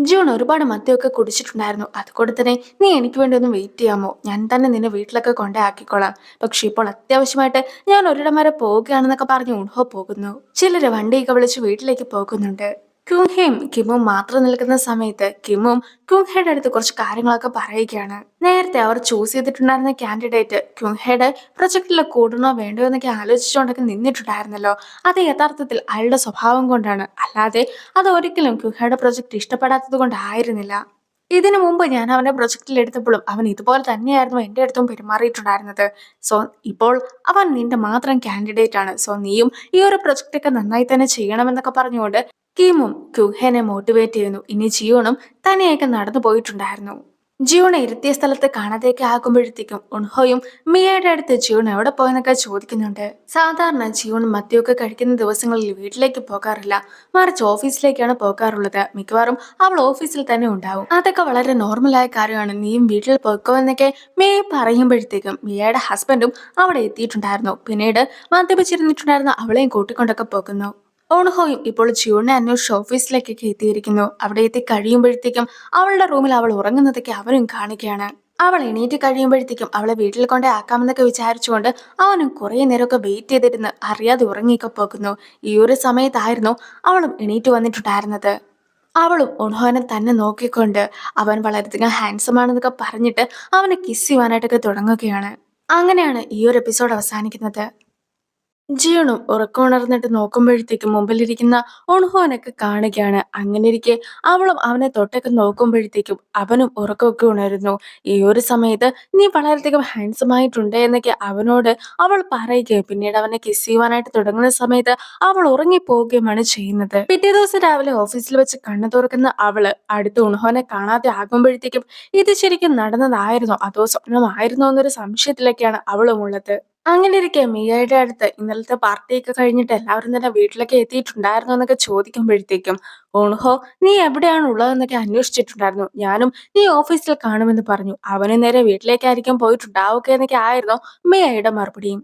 June ഒരുപാട് മദ്യമൊക്കെ കുടിച്ചിട്ടുണ്ടായിരുന്നു. അതുകൊണ്ട് തന്നെ നീ എനിക്ക് വേണ്ടി ഒന്ന് വെയിറ്റ് ചെയ്യാമോ? ഞാൻ തന്നെ നിന്നെ വീട്ടിലൊക്കെ കൊണ്ടേ ആക്കിക്കോളാം. പക്ഷെ ഇപ്പോൾ അത്യാവശ്യമായിട്ട് ഞാൻ ഒരിടം വരെ പോവുകയാണെന്നൊക്കെ പറഞ്ഞ് ഉൺഹോ പോകുന്നു. ചിലര് വണ്ടിയൊക്കെ വിളിച്ച് വീട്ടിലേക്ക് പോകുന്നുണ്ട്. ക്യൂൻഹയും കിമും മാത്രം നിൽക്കുന്ന സമയത്ത് കിമും ക്യൂൻഹയുടെ അടുത്ത് കുറച്ച് കാര്യങ്ങളൊക്കെ പറയുകയാണ്. നേരത്തെ അവർ ചൂസ് ചെയ്തിട്ടുണ്ടായിരുന്ന കാൻഡിഡേറ്റ് ക്യൂൻഹയുടെ പ്രൊജക്റ്റിൽ കൂടണോ വേണ്ടോ എന്നൊക്കെ ആലോചിച്ചുകൊണ്ടൊക്കെ നിന്നിട്ടുണ്ടായിരുന്നല്ലോ. അത് യഥാർത്ഥത്തിൽ അയാളുടെ സ്വഭാവം കൊണ്ടാണ്, അല്ലാതെ അത് ഒരിക്കലും ക്യൂൻഹയുടെ പ്രൊജക്ട് ഇഷ്ടപ്പെടാത്തത് കൊണ്ടായിരുന്നില്ല. ഇതിനു മുമ്പ് ഞാൻ അവന്റെ പ്രൊജക്റ്റിൽ എടുത്തപ്പോഴും അവൻ ഇതുപോലെ തന്നെയായിരുന്നു എന്റെ അടുത്തും പെരുമാറിയിട്ടുണ്ടായിരുന്നത്. സോ ഇപ്പോൾ അവൻ നിന്റെ മാത്രം കാൻഡിഡേറ്റ് ആണ്. സോ നീയും ഈ ഒരു പ്രൊജക്റ്റ് ഒക്കെ നന്നായി തന്നെ ചെയ്യണമെന്നൊക്കെ പറഞ്ഞുകൊണ്ട് കീമും ക്യൂഹെനെ മോട്ടിവേറ്റ് ചെയ്യുന്നു. ഇനി ജിയോണും തനിയൊക്കെ നടന്നു പോയിട്ടുണ്ടായിരുന്നു. ജിയോണെ ഇരുത്തിയ സ്ഥലത്ത് കാണാതെയൊക്കെ ആകുമ്പോഴത്തേക്കും ഉൺഹോയും മിയയുടെ അടുത്ത് ജിയോൺ എവിടെ പോയെന്നൊക്കെ ചോദിക്കുന്നുണ്ട്. സാധാരണ ജിയോൺ മദ്യമൊക്കെ കഴിക്കുന്ന ദിവസങ്ങളിൽ വീട്ടിലേക്ക് പോകാറില്ല, മറിച്ച് ഓഫീസിലേക്കാണ് പോകാറുള്ളത്. മിക്കവാറും അവൾ ഓഫീസിൽ തന്നെ ഉണ്ടാവും. അതൊക്കെ വളരെ നോർമലായ കാര്യമാണ്, നീയും വീട്ടിൽ പോയിക്കോ എന്നൊക്കെ മിയ പറയുമ്പോഴത്തേക്കും മിയയുടെ ഹസ്ബൻഡും അവിടെ എത്തിയിട്ടുണ്ടായിരുന്നു. പിന്നീട് മദ്യപിച്ചിരുന്നിട്ടുണ്ടായിരുന്ന അവളെയും കൂട്ടിക്കൊണ്ടൊക്കെ പോകുന്നു. ഓൺഹോയും ഇപ്പോൾ ജിയോണിനെ അന്വേഷിച്ച് ഓഫീസിലേക്കൊക്കെ എത്തിയിരിക്കുന്നു. അവിടെ എത്തി കഴിയുമ്പോഴത്തേക്കും അവളുടെ റൂമിൽ അവൾ ഉറങ്ങുന്നതൊക്കെ അവനും കാണുകയാണ്. അവൾ എണീറ്റ് കഴിയുമ്പോഴത്തേക്കും അവളെ വീട്ടിൽ കൊണ്ടേ ആക്കാമെന്നൊക്കെ വിചാരിച്ചുകൊണ്ട് അവനും കുറെ നേരമൊക്കെ വെയിറ്റ് ചെയ്തിരുന്ന് അറിയാതെ ഉറങ്ങിയൊക്കെ പോകുന്നു. ഈ ഒരു സമയത്തായിരുന്നു അവളും എണീറ്റ് വന്നിട്ടുണ്ടായിരുന്നത്. അവളും ഒൺഹോനെ തന്നെ നോക്കിക്കൊണ്ട് അവൻ വളരെയധികം ഹാൻസം ആണെന്നൊക്കെ പറഞ്ഞിട്ട് അവനെ കിസ് ചെയ്യുവാനായിട്ടൊക്കെ തുടങ്ങുകയാണ്. അങ്ങനെയാണ് ഈ ഒരു എപ്പിസോഡ് അവസാനിക്കുന്നത്. ജിയണും ഉറക്കമുണർന്നിട്ട് നോക്കുമ്പോഴത്തേക്കും മുമ്പിലിരിക്കുന്ന ഒൺഹോനൊക്കെ കാണുകയാണ്. അങ്ങനെ ഇരിക്കെ അവളും അവനെ തൊട്ടൊക്കെ നോക്കുമ്പോഴത്തേക്കും അവനും ഉറക്കമൊക്കെ ഉണരുന്നു. ഈ ഒരു സമയത്ത് നീ വളരെയധികം ഹാൻസം ആയിട്ടുണ്ട് എന്നൊക്കെ അവനോട് അവൾ പറയുകയും പിന്നീട് അവനെ കിസ് ചെയ്യുവാനായിട്ട് തുടങ്ങുന്ന സമയത്ത് അവൾ ഉറങ്ങിപ്പോവുകയുമാണ് ചെയ്യുന്നത്. പിറ്റേ ദിവസം രാവിലെ ഓഫീസിൽ വെച്ച് കണ്ണു തുറക്കുന്ന അവള് അടുത്ത ഉൺഹോനെ കാണാതെ ആകുമ്പോഴത്തേക്കും ഇത് ശരിക്കും നടന്നതായിരുന്നോ അതോ സ്വപ്നമായിരുന്നോ എന്നൊരു സംശയത്തിലൊക്കെയാണ് അവളും ഉള്ളത്. അങ്ങനെ ഇരിക്കെ മിയയുടെ അടുത്ത് ഇന്നലത്തെ പാർട്ടിയൊക്കെ കഴിഞ്ഞിട്ട് എല്ലാവരും തന്നെ വീട്ടിലൊക്കെ എത്തിയിട്ടുണ്ടായിരുന്നു എന്നൊക്കെ ചോദിക്കുമ്പോഴത്തേക്കും ഓൺഹോ നീ എവിടെയാണ് ഉള്ളതെന്നൊക്കെ അന്വേഷിച്ചിട്ടുണ്ടായിരുന്നു, ഞാനും നീ ഓഫീസിൽ കാണുമെന്ന് പറഞ്ഞു. അവന് നേരെ വീട്ടിലേക്കായിരിക്കും പോയിട്ടുണ്ടാവുക എന്നൊക്കെ ആയിരുന്നു മിയയുടെ മറുപടിയും.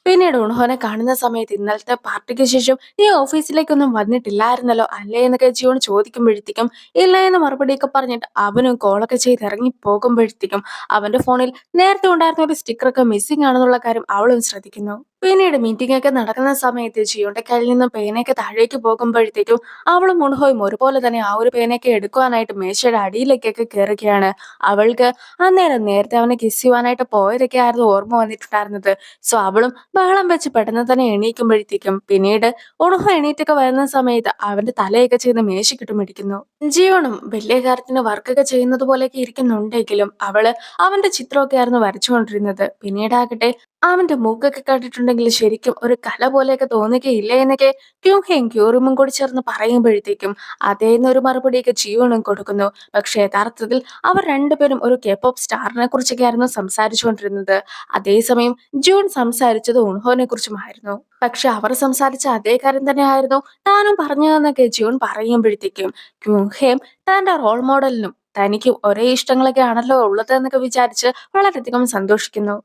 പിന്നീട് ഉൺഹോനെ കാണുന്ന സമയത്ത് ഇന്നലത്തെ പാർട്ടിക്ക് ശേഷം നീ ഓഫീസിലേക്കൊന്നും വന്നിട്ടില്ലായിരുന്നല്ലോ അല്ലേ എന്നൊക്കെ ജിയോൺ ചോദിക്കുമ്പോഴത്തേക്കും ഇല്ല എന്ന് മറുപടിയൊക്കെ പറഞ്ഞിട്ട് അവനും കോളൊക്കെ ചെയ്ത് ഇറങ്ങി പോകുമ്പോഴത്തേക്കും അവന്റെ ഫോണിൽ നേരത്തെ ഉണ്ടായിരുന്ന ഒരു സ്റ്റിക്കറൊക്കെ മിസ്സിംഗ് ആണെന്നുള്ള കാര്യം അവളും ശ്രദ്ധിക്കുന്നു. പിന്നീട് മീറ്റിംഗ് ഒക്കെ നടക്കുന്ന സമയത്ത് ജിയോന്റെ കയ്യിൽ നിന്നും പേനയൊക്കെ താഴേക്ക് പോകുമ്പോഴത്തേക്കും അവളും മുൺഹോയും ഒരുപോലെ തന്നെ ആ ഒരു പേനയൊക്കെ എടുക്കുവാനായിട്ട് മേശയുടെ അടിയിലേക്കൊക്കെ കയറുകയാണ്. അവൾക്ക് അന്നേരം നേരത്തെ അവനെ കിസ് ചെയ്യുവാനായിട്ട് പോയതൊക്കെ ആയിരുന്നു ഓർമ്മ വന്നിട്ടുണ്ടായിരുന്നത്. സോ അവളും ബഹളം വെച്ച് പെട്ടെന്ന് തന്നെ എണീക്കുമ്പോഴത്തേക്കും പിന്നീട് ഉണഹു എണീറ്റൊക്കെ വരുന്ന സമയത്ത് അവന്റെ തലയൊക്കെ ചെയ്ത് മേശക്കിട്ടും ഇടിക്കുന്നു. ജിയോണും വലിയ കാര്യത്തിന് വർക്കൊക്കെ ചെയ്യുന്നത് പോലെയൊക്കെ ഇരിക്കുന്നുണ്ടെങ്കിലും അവള് അവന്റെ ചിത്രമൊക്കെ ആയിരുന്നു വരച്ചുകൊണ്ടിരുന്നത്. പിന്നീടാകട്ടെ അവന്റെ മൂക്കൊക്കെ കണ്ടിട്ടുണ്ടെങ്കിൽ ശരിക്കും ഒരു കല പോലെയൊക്കെ തോന്നുകയില്ല എന്നൊക്കെ ക്യൂഹയും ക്യൂറിമും കൂടി ചേർന്ന് പറയുമ്പോഴത്തേക്കും അതേന്നൊരു മറുപടിയൊക്കെ ജിയോണും കൊടുക്കുന്നു. പക്ഷെ യഥാർത്ഥത്തിൽ അവർ രണ്ടുപേരും ഒരു കേപോപ്പ് സ്റ്റാറിനെ കുറിച്ചൊക്കെ ആയിരുന്നു സംസാരിച്ചുകൊണ്ടിരുന്നത്. അതേസമയം ജൂൺ സംസാരിച്ചത് ഉൺഹോനെ കുറിച്ചുമായിരുന്നു. പക്ഷെ അവർ സംസാരിച്ച അതേ കാര്യം തന്നെ ആയിരുന്നു താനും പറഞ്ഞതെന്നൊക്കെ ജൂൺ പറയുമ്പോഴത്തേക്കും ക്യൂഹയും തന്റെ റോൾ മോഡലിനും തനിക്കും ഒരേ ഇഷ്ടങ്ങളൊക്കെ ആണല്ലോ ഉള്ളത് എന്നൊക്കെ വിചാരിച്ച് വളരെയധികം സന്തോഷിക്കുന്നു.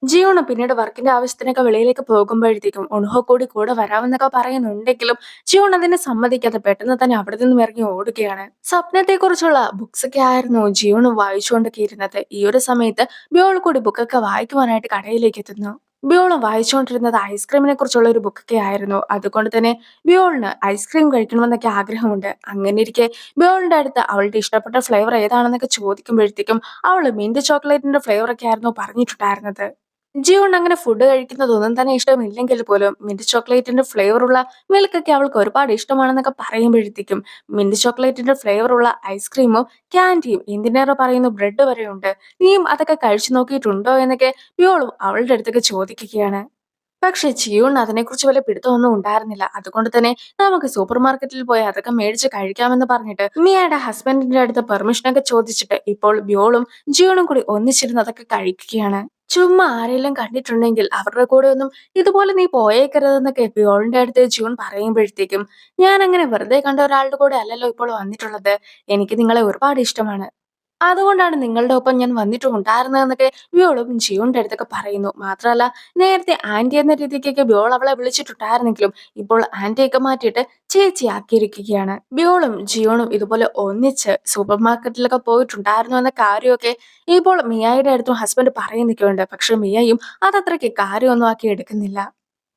ജിയോണ് പിന്നീട് വർക്കിന്റെ ആവശ്യത്തിനൊക്കെ വെളിയിലേക്ക് പോകുമ്പോഴത്തേക്കും ഉൺഹോ കൂടെ വരാമെന്നൊക്കെ പറയുന്നുണ്ടെങ്കിലും ജിയോൺ അതിനെ സമ്മതിക്കാതെ പെട്ടെന്ന് തന്നെ അവിടെ നിന്നും ഇറങ്ങി ഓടുകയാണ്. സ്വപ്നത്തെ കുറിച്ചുള്ള ബുക്സ് ഒക്കെ ആയിരുന്നു ജിയോണ് വായിച്ചുകൊണ്ടൊക്കെ ഇരുന്നത്. ഈ ഒരു സമയത്ത് ബ്യോൾ കൂടി ബുക്കൊക്കെ വായിക്കുവാനായിട്ട് കടയിലേക്ക് എത്തുന്നു. ബ്യോളും വായിച്ചുകൊണ്ടിരുന്നത് ഐസ്ക്രീമിനെ കുറിച്ചുള്ള ഒരു ബുക്കൊക്കെ ആയിരുന്നു. അതുകൊണ്ട് തന്നെ ബ്യോളിന് ഐസ്ക്രീം കഴിക്കണമെന്നൊക്കെ ആഗ്രഹമുണ്ട്. അങ്ങനെ ഇരിക്കെ ബ്യോളിന്റെ അടുത്ത് അവളുടെ ഇഷ്ടപ്പെട്ട ഫ്ലേവർ ഏതാണെന്നൊക്കെ ചോദിക്കുമ്പോഴത്തേക്കും അവള് മിന്റ് ചോക്ലേറ്റിന്റെ ഫ്ലേവർ ഒക്കെ ആയിരുന്നു പറഞ്ഞിട്ടുണ്ടായിരുന്നത്. ജിയോൺ അങ്ങനെ ഫുഡ് കഴിക്കുന്നതൊന്നും തന്നെ ഇഷ്ടമില്ലെങ്കിൽ പോലും മിന്റ് ചോക്ലേറ്റിന്റെ ഫ്ലേവർ ഉള്ള മിൽക്കൊക്കെ അവൾക്ക് ഒരുപാട് ഇഷ്ടമാണെന്നൊക്കെ പറയുമ്പോഴത്തേക്കും മിന്റ് ചോക്ലേറ്റിന്റെ ഫ്ലേവർ ഉള്ള ഐസ്ക്രീമും ക്യാൻഡിയും എന്തിനേറെ പറയുന്നു ബ്രെഡ് വരെയുണ്ട്, നീയും അതൊക്കെ കഴിച്ചു നോക്കിയിട്ടുണ്ടോ എന്നൊക്കെ ബ്യോളും അവളുടെ അടുത്തൊക്കെ ചോദിക്കുകയാണ്. പക്ഷെ ജിയോണ് അതിനെക്കുറിച്ച് വല്ല പിടുത്തമൊന്നും ഉണ്ടായിരുന്നില്ല. അതുകൊണ്ട് തന്നെ നമുക്ക് സൂപ്പർ മാർക്കറ്റിൽ പോയി അതൊക്കെ മേടിച്ച് കഴിക്കാമെന്ന് പറഞ്ഞിട്ട് മിയയുടെ ഹസ്ബൻഡിന്റെ അടുത്ത് പെർമിഷനൊക്കെ ചോദിച്ചിട്ട് ഇപ്പോൾ ബ്യോളും ജിയോണും കൂടി ഒന്നിച്ചിരുന്ന് അതൊക്കെ കഴിക്കുകയാണ്. ചുമ്മാ ആരെങ്കിലും കണ്ടിട്ടുണ്ടെങ്കിൽ അവരുടെ കൂടെ ഒന്നും ഇതുപോലെ നീ പോയേക്കരുതെന്നൊക്കെ ബ്യോളിന്റെ അടുത്ത് ജിയോൺ പറയുമ്പോഴത്തേക്കും ഞാൻ അങ്ങനെ വെറുതെ കണ്ട ഒരാളുടെ കൂടെ അല്ലല്ലോ ഇപ്പോൾ വന്നിട്ടുള്ളത്, എനിക്ക് നിങ്ങളെ ഒരുപാട് ഇഷ്ടമാണ്. അതുകൊണ്ടാണ് നിങ്ങളുടെ ഒപ്പം ഞാൻ വന്നിട്ടുമുണ്ടായിരുന്നതെന്നൊക്കെ വ്യോളും ജിയോന്റെ അടുത്തൊക്കെ പറയുന്നു. മാത്രമല്ല നേരത്തെ ആന്റി എന്ന രീതിക്കൊക്കെ വ്യോൾ അവളെ വിളിച്ചിട്ടുണ്ടായിരുന്നെങ്കിലും ഇപ്പോൾ ആന്റിയൊക്കെ മാറ്റിയിട്ട് ചേച്ചിയാക്കിയിരിക്കുകയാണ്. വ്യോളും ജിയോണും ഇതുപോലെ ഒന്നിച്ച് സൂപ്പർ മാർക്കറ്റിലൊക്കെ പോയിട്ടുണ്ടായിരുന്നു എന്ന കാര്യമൊക്കെ ഇപ്പോൾ മിയായുടെ അടുത്തും ഹസ്ബൻഡ് പറയുന്നൊക്കെയുണ്ട്. പക്ഷെ മിയയും അതത്രയ്ക്ക് കാര്യമൊന്നും ആക്കി എടുക്കുന്നില്ല.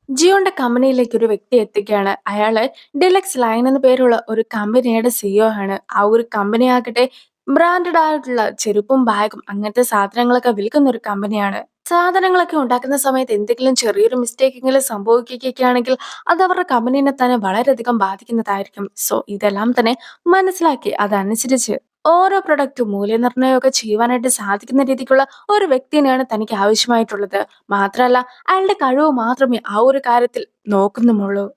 ജിയോന്റെ കമ്പനിയിലേക്ക് ഒരു വ്യക്തി എത്തുകയാണ്. അയാള് ഡിലക്സ് ലൈൻ എന്ന പേരുള്ള ഒരു കമ്പനിയുടെ സിഇഒ ആണ്. ആ ഒരു കമ്പനി ആകട്ടെ ബ്രാൻഡഡ് ആയിട്ടുള്ള ചെരുപ്പും ബാഗും അങ്ങനത്തെ സാധനങ്ങളൊക്കെ വിൽക്കുന്ന ഒരു കമ്പനിയാണ്. സാധനങ്ങളൊക്കെ ഉണ്ടാക്കുന്ന സമയത്ത് എന്തെങ്കിലും ചെറിയൊരു മിസ്റ്റേക്ക് എങ്കിലും സംഭവിക്കുകയൊക്കെയാണെങ്കിൽ അത് അവരുടെ കമ്പനീനെ തന്നെ വളരെയധികം ബാധിക്കുന്നതായിരിക്കും. സോ ഇതെല്ലാം തന്നെ മനസ്സിലാക്കി അതനുസരിച്ച് ഓരോ പ്രൊഡക്റ്റും മൂല്യനിർണ്ണയമൊക്കെ ചെയ്യുവാനായിട്ട് സാധിക്കുന്ന രീതിക്കുള്ള ഒരു വ്യക്തിനെയാണ് തനിക്ക് ആവശ്യമായിട്ടുള്ളത്. മാത്രമല്ല അയാളുടെ കഴിവ് മാത്രമേ ആ ഒരു കാര്യത്തിൽ നോക്കുന്നുമുള്ളൂ.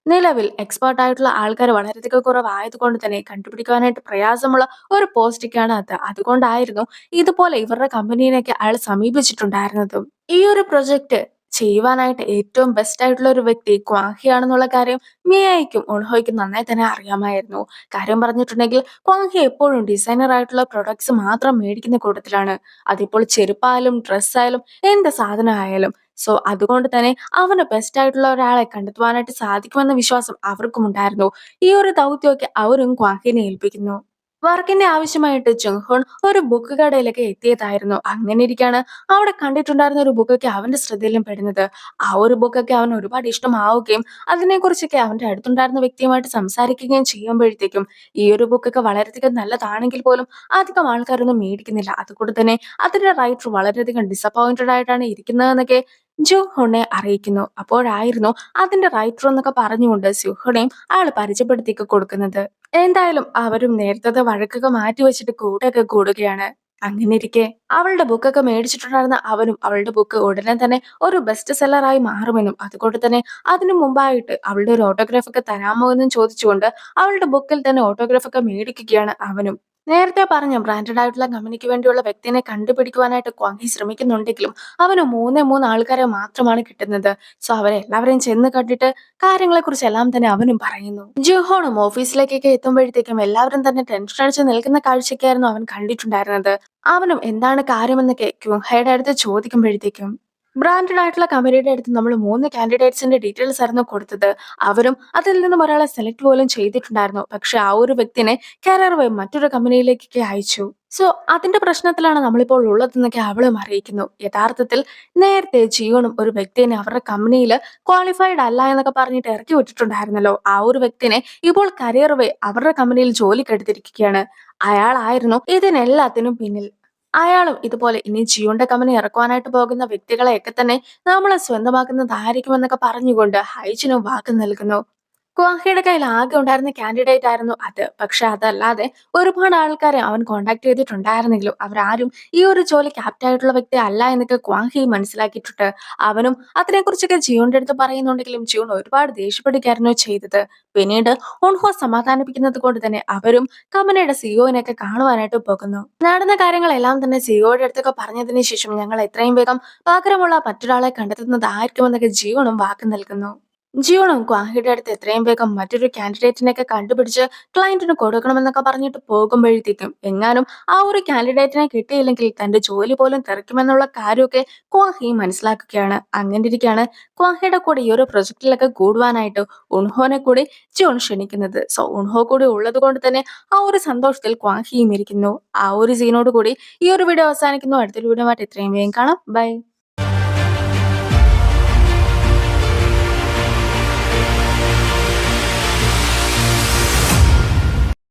നിലവിൽ എക്സ്പേർട്ട് ആയിട്ടുള്ള ആൾക്കാർ വളരെയധികം കുറവായതുകൊണ്ട് തന്നെ കണ്ടുപിടിക്കുവാനായിട്ട് പ്രയാസമുള്ള ഒരു പോസ്റ്റിക്കാണ് അത്. അതുകൊണ്ടായിരുന്നു ഇതുപോലെ ഇവരുടെ കമ്പനീനെയൊക്കെ അയാൾ സമീപിച്ചിട്ടുണ്ടായിരുന്നതും. ഈ ഒരു പ്രൊജക്ട് ചെയ്യുവാനായിട്ട് ഏറ്റവും ബെസ്റ്റ് ആയിട്ടുള്ള ഒരു വ്യക്തി ക്വാഹിയാണെന്നുള്ള കാര്യം മിയായ്ക്കും ഉൺഹോയ്ക്കും നന്നായി തന്നെ അറിയാമായിരുന്നു. കാര്യം പറഞ്ഞിട്ടുണ്ടെങ്കിൽ ക്വാഹി എപ്പോഴും ഡിസൈനർ ആയിട്ടുള്ള പ്രൊഡക്ട്സ് മാത്രം മേടിക്കുന്ന കൂട്ടത്തിലാണ്. അതിപ്പോൾ ചെരുപ്പായാലും ഡ്രസ്സായാലും എന്ത് സാധനമായാലും. സോ അതുകൊണ്ട് തന്നെ അവന് ബെസ്റ്റ് ആയിട്ടുള്ള ഒരാളെ കണ്ടെത്തുവാനായിട്ട് സാധിക്കുമെന്ന വിശ്വാസം അവർക്കും ഉണ്ടായിരുന്നു. ഈ ഒരു ദൗത്യമൊക്കെ അവരും ക്വാഹിനെ ഏൽപ്പിക്കുന്നു. വർക്കിന്റെ ആവശ്യമായിട്ട് ജുങ്ഹോൺ ഒരു ബുക്ക് കടയിലൊക്കെ എത്തിയതായിരുന്നു. അങ്ങനെ ഇരിക്കാണ് അവിടെ കണ്ടിട്ടുണ്ടായിരുന്ന ഒരു ബുക്കൊക്കെ അവന്റെ ശ്രദ്ധയിലും പെടുന്നത്. ആ ഒരു ബുക്കൊക്കെ അവന് ഒരുപാട് ഇഷ്ടമാവുകയും അതിനെക്കുറിച്ചൊക്കെ അവന്റെ അടുത്തുണ്ടായിരുന്ന വ്യക്തിയുമായിട്ട് സംസാരിക്കുകയും ചെയ്യുമ്പോഴത്തേക്കും ഈ ഒരു ബുക്കൊക്കെ വളരെയധികം നല്ലതാണെങ്കിൽ പോലും അധികം ആൾക്കാരൊന്നും മേടിക്കുന്നില്ല. അതുകൊണ്ട് തന്നെ അതിന്റെ റൈറ്റർ വളരെയധികം ഡിസപ്പോയിന്റഡ് ആയിട്ടാണ് ഇരിക്കുന്നതെന്നൊക്കെ ജുഹോണെ അറിയിക്കുന്നു. അപ്പോഴായിരുന്നു അതിന്റെ റൈറ്റർ എന്നൊക്കെ പറഞ്ഞുകൊണ്ട് സുഹോണയും അയാൾ പരിചയപ്പെടുത്തിയൊക്കെ കൊടുക്കുന്നത്. എന്തായാലും അവരും നേരത്തത്തെ വഴക്കൊക്കെ മാറ്റിവെച്ചിട്ട് കൂട്ടൊക്കെ കൂടുകയാണ്. അങ്ങനെയിരിക്കെ അവളുടെ ബുക്കൊക്കെ മേടിച്ചിട്ടുണ്ടായിരുന്ന അവനും അവളുടെ ബുക്ക് ഉടനെ തന്നെ ഒരു ബെസ്റ്റ് സെല്ലറായി മാറുമെന്നും അതുകൊണ്ട് തന്നെ അതിനു മുമ്പായിട്ട് അവളുടെ ഒരു ഓട്ടോഗ്രാഫ് ഒക്കെ തരാമോ എന്നും ചോദിച്ചുകൊണ്ട് അവളുടെ ബുക്കിൽ തന്നെ ഓട്ടോഗ്രാഫ് ഒക്കെ മേടിക്കുകയാണ് അവനും. നേരത്തെ പറഞ്ഞ ബ്രാൻഡഡ് ആയിട്ടുള്ള കമ്പനിക്ക് വേണ്ടിയുള്ള വ്യക്തിനെ കണ്ടുപിടിക്കുവാനായിട്ട് ക്വാങ്ങി ശ്രമിക്കുന്നുണ്ടെങ്കിലും അവന് മൂന്നേ മൂന്ന് ആൾക്കാരെ മാത്രമാണ് കിട്ടുന്നത്. സോ അവരെല്ലാവരെയും ചെന്ന് കണ്ടിട്ട് കാര്യങ്ങളെ കുറിച്ച് എല്ലാം തന്നെ അവനും പറയുന്നു. ജുഹോണും ഓഫീസിലേക്കൊക്കെ എത്തുമ്പോഴത്തേക്കും എല്ലാവരും തന്നെ ടെൻഷൻ അടിച്ച് നിൽക്കുന്ന കാഴ്ചയൊക്കെയായിരുന്നു അവൻ കണ്ടിട്ടുണ്ടായിരുന്നത്. അവനും എന്താണ് കാര്യമെന്നൊക്കെ ക്യൂഹയുടെ അടുത്ത് ചോദിക്കുമ്പോഴത്തേക്കും ബ്രാൻഡഡ് ആയിട്ടുള്ള കമ്പനിയുടെ അടുത്ത് നമ്മൾ മൂന്ന് കാൻഡിഡേറ്റ്സിന്റെ ഡീറ്റെയിൽസ് ആയിരുന്നു കൊടുത്തത്. അവരും അതിൽ നിന്നും ഒരാളെ സെലക്ട് പോലും ചെയ്തിട്ടുണ്ടായിരുന്നു. പക്ഷെ ആ ഒരു വ്യക്തിനെ കരിയർ വഴി മറ്റൊരു കമ്പനിയിലേക്കൊക്കെ അയച്ചു. സോ അതിന്റെ പ്രശ്നത്തിലാണ് നമ്മളിപ്പോൾ ഉള്ളതെന്നൊക്കെ അവളും അറിയിക്കുന്നു. യഥാർത്ഥത്തിൽ നേരത്തെ ജിയോണും ഒരു വ്യക്തിനെ അവരുടെ കമ്പനിയിൽ ക്വാളിഫൈഡ് അല്ല എന്നൊക്കെ പറഞ്ഞിട്ട് ഇറക്കി വിട്ടിട്ടുണ്ടായിരുന്നല്ലോ. ആ ഒരു വ്യക്തിനെ ഇപ്പോൾ കരിയർ വേ അവരുടെ കമ്പനിയിൽ ജോലിക്ക് എടുത്തിരിക്കുകയാണ്. അയാളായിരുന്നു ഇതിനെല്ലാത്തിനും പിന്നിൽ. അയാളും ഇതുപോലെ ഇനി ജിയോന്റെ കമ്പനി ഇറക്കുവാനായിട്ട് പോകുന്ന വ്യക്തികളെയൊക്കെ തന്നെ നമ്മളെ സ്വന്തമാക്കുന്നതായിരിക്കുമെന്നൊക്കെ പറഞ്ഞുകൊണ്ട് ഹൈജിനും വാക്ക് നൽകുന്നു. ക്വാഹിയുടെ കയ്യിൽ ആകെ ഉണ്ടായിരുന്ന കാൻഡിഡേറ്റ് ആയിരുന്നു അത്. പക്ഷെ അതല്ലാതെ ഒരുപാട് ആൾക്കാരെ അവൻ കോൺടാക്ട് ചെയ്തിട്ടുണ്ടായിരുന്നെങ്കിലും അവരാരും ഈ ഒരു ജോലിക്ക് ആപ്റ്റ് ആയിട്ടുള്ള വ്യക്തി അല്ല എന്നൊക്കെ ക്വാഹി മനസ്സിലാക്കിയിട്ടുണ്ട്. അവനും അതിനെക്കുറിച്ചൊക്കെ ജിയോന്റെ അടുത്ത് പറയുന്നുണ്ടെങ്കിലും ജിയോൺ ഒരുപാട് ദേഷ്യപ്പെടുകയായിരുന്നു ചെയ്തത്. പിന്നീട് ഉൺഹോ സമാധാനിപ്പിക്കുന്നത് കൊണ്ട് തന്നെ അവരും കമ്പനിയുടെ സിഇഒനെയൊക്കെ കാണുവാനായിട്ട് പോകുന്നു. നടന്ന കാര്യങ്ങളെല്ലാം തന്നെ സിഇഒയുടെ അടുത്തൊക്കെ പറഞ്ഞതിന് ശേഷം ഞങ്ങൾ എത്രയും വേഗം പകരമുള്ള മറ്റൊരാളെ കണ്ടെത്തുന്നതായിരിക്കുമെന്നൊക്കെ ജിയോണും വാക്ക് നൽകുന്നു. ജിയോണും ക്വാഹിയുടെ അടുത്ത് എത്രയും വേഗം മറ്റൊരു കാൻഡിഡേറ്റിനെയൊക്കെ കണ്ടുപിടിച്ച് ക്ലയന്റിന് കൊടുക്കണമെന്നൊക്കെ പറഞ്ഞിട്ട് പോകുമ്പോഴത്തേക്കും എങ്ങാനും ആ ഒരു കാൻഡിഡേറ്റിനെ കിട്ടിയില്ലെങ്കിൽ തന്റെ ജോലി പോലും തെറിക്കുമെന്നുള്ള കാര്യമൊക്കെ ക്വാഹി മനസ്സിലാക്കുകയാണ്. അങ്ങനെ ഇരിക്കുകയാണ് ക്വാഹിയുടെ കൂടെ ഈ ഒരു പ്രൊജക്റ്റിലൊക്കെ കൂടുവാനായിട്ട് ഉൺഹോനെ കൂടി ജിയോൺ ക്ഷണിക്കുന്നത്. സോ ഉൺഹോ കൂടി ഉള്ളത് കൊണ്ട് തന്നെ ആ ഒരു സന്തോഷത്തിൽ ക്വാഹിയും ഇരിക്കുന്നു. ആ ഒരു സീനോട് കൂടി ഈ ഒരു വീഡിയോ അവസാനിക്കുന്നു. അടുത്തൊരു വീഡിയോ ആയിട്ട് എത്രയും വേഗം കാണാം. ബൈ.